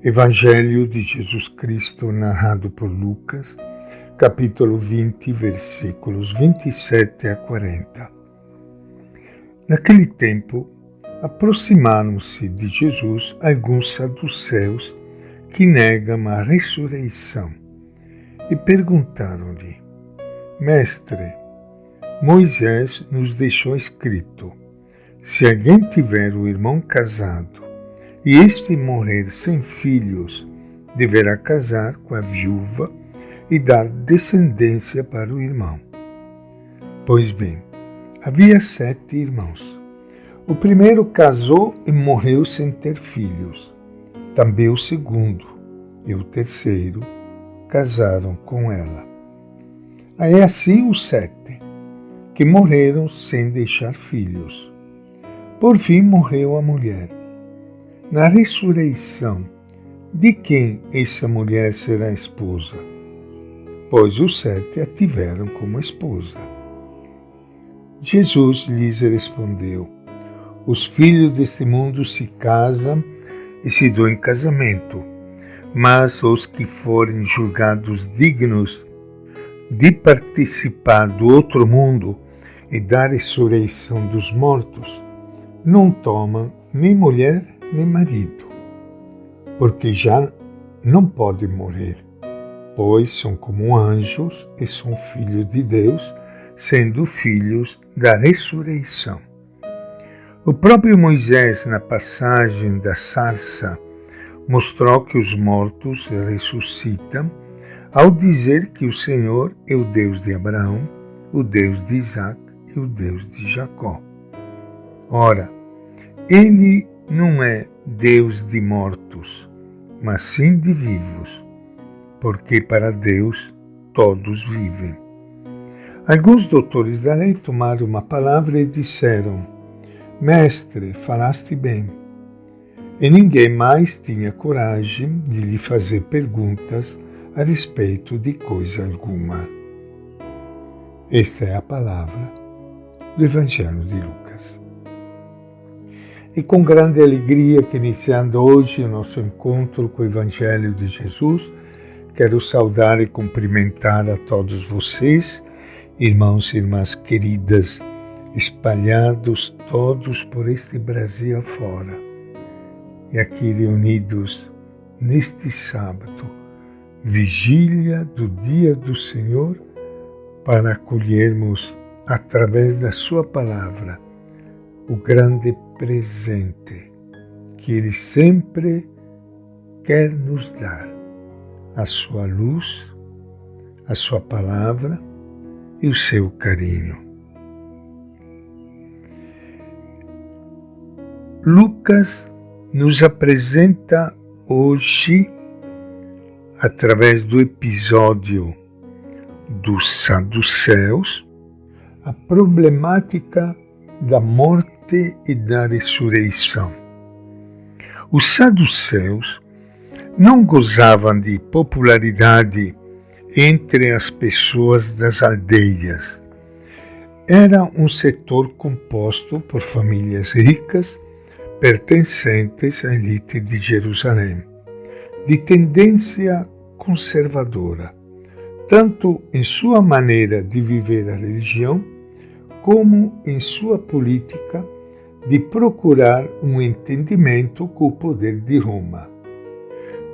Evangelho de Jesus Cristo narrado por Lucas, capítulo 20, versículos 27 a 40. Naquele tempo, aproximaram-se de Jesus alguns saduceus que negam a ressurreição e perguntaram-lhe: Mestre, Moisés nos deixou escrito: se alguém tiver o irmão casado e este morrer sem filhos, deverá casar com a viúva e dar descendência para o irmão. Pois bem, havia 7 irmãos. O primeiro casou e morreu sem ter filhos. Também o segundo e o terceiro casaram com ela. Aí assim os 7, que morreram sem deixar filhos. Por fim morreu a mulher. Na ressurreição, de quem essa mulher será esposa? Pois os 7 a tiveram como esposa. Jesus lhes respondeu: os filhos deste mundo se casam e se dão em casamento, mas os que forem julgados dignos de participar do outro mundo e da ressurreição dos mortos, não tomam nem mulher nem marido, porque já não podem morrer, pois são como anjos e são filhos de Deus, sendo filhos da ressurreição. O próprio Moisés, na passagem da sarça, mostrou que os mortos ressuscitam ao dizer que o Senhor é o Deus de Abraão, o Deus de Isaac e o Deus de Jacó. Ora, ele não é Deus de mortos, mas sim de vivos, porque para Deus todos vivem. Alguns doutores da lei tomaram uma palavra e disseram: Mestre, falaste bem. E ninguém mais tinha coragem de lhe fazer perguntas a respeito de coisa alguma. Esta é a palavra do Evangelho de Lucas. E com grande alegria que iniciando hoje o nosso encontro com o Evangelho de Jesus, quero saudar e cumprimentar a todos vocês, irmãos e irmãs queridas, espalhados todos por este Brasil afora, e aqui reunidos neste sábado, vigília do Dia do Senhor, para acolhermos, através da sua palavra, o grande presente que Ele sempre quer nos dar, a sua luz, a sua palavra e o seu carinho. Lucas nos apresenta hoje, através do episódio dos saduceus, a problemática da morte e da ressurreição. Os saduceus não gozavam de popularidade entre as pessoas das aldeias. Era um setor composto por famílias ricas pertencentes à elite de Jerusalém, de tendência conservadora, tanto em sua maneira de viver a religião, como em sua política de procurar um entendimento com o poder de Roma.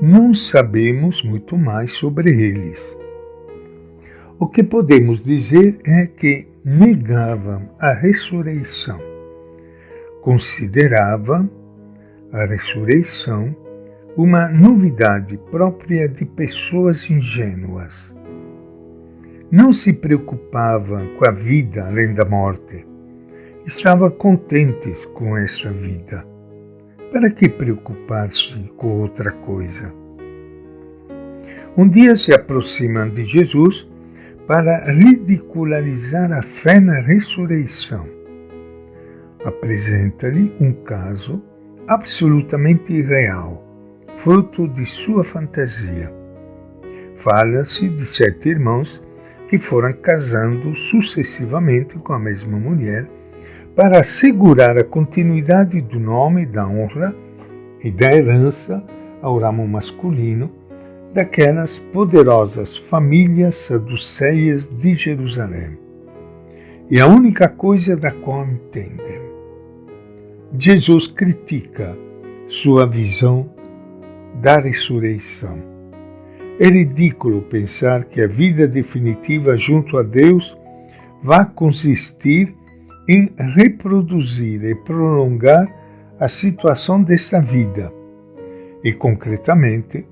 Não sabemos muito mais sobre eles. O que podemos dizer é que negavam a ressurreição, consideravam a ressurreição uma novidade própria de pessoas ingênuas. Não se preocupavam com a vida além da morte. Estavam contentes com essa vida. Para que preocupar-se com outra coisa? Um dia se aproximam de Jesus para ridicularizar a fé na ressurreição. Apresenta-lhe um caso absolutamente irreal, fruto de sua fantasia. Fala-se de 7 irmãos que foram casando sucessivamente com a mesma mulher para assegurar a continuidade do nome, da honra e da herança ao ramo masculino daquelas poderosas famílias saduceias de Jerusalém. E a única coisa da qual entendem. Jesus critica sua visão da ressurreição. É ridículo pensar que a vida definitiva junto a Deus vai consistir em reproduzir e prolongar a situação dessa vida e, concretamente,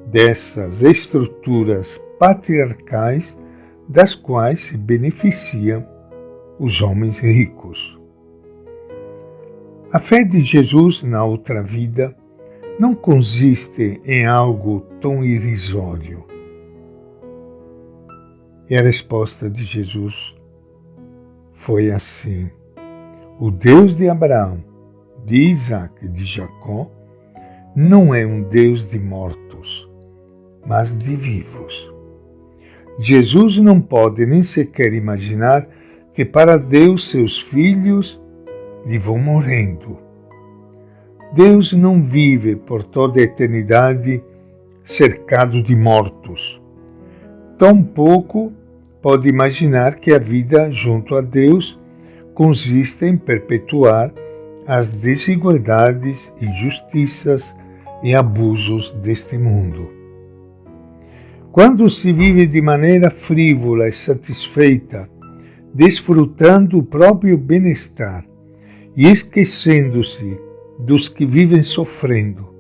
dessas estruturas patriarcais das quais se beneficiam os homens ricos. A fé de Jesus na outra vida não consiste em algo tão irrisório. E a resposta de Jesus foi assim: o Deus de Abraão, de Isaac e de Jacó não é um Deus de mortos, mas de vivos. Jesus não pode nem sequer imaginar que para Deus seus filhos lhe vão morrendo. Deus não vive por toda a eternidade cercado de mortos. Tampouco pode imaginar que a vida junto a Deus consiste em perpetuar as desigualdades, injustiças e abusos deste mundo. Quando se vive de maneira frívola e satisfeita, desfrutando o próprio bem-estar e esquecendo-se dos que vivem sofrendo,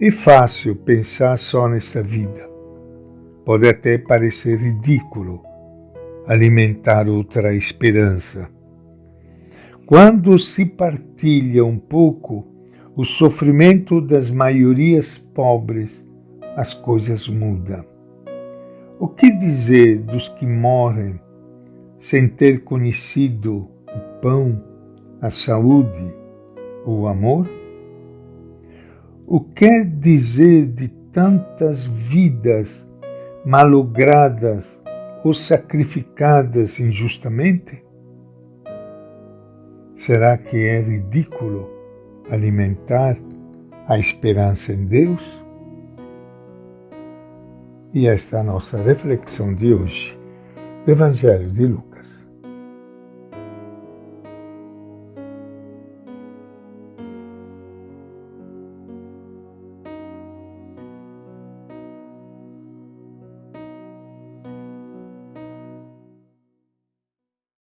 é fácil pensar só nessa vida. Pode até parecer ridículo alimentar outra esperança. Quando se partilha um pouco o sofrimento das maiorias pobres, as coisas mudam. O que dizer dos que morrem sem ter conhecido o pão, a saúde, o amor? O que dizer de tantas vidas malogradas ou sacrificadas injustamente? Será que é ridículo alimentar a esperança em Deus? E esta é a nossa reflexão de hoje do Evangelho de Lucas.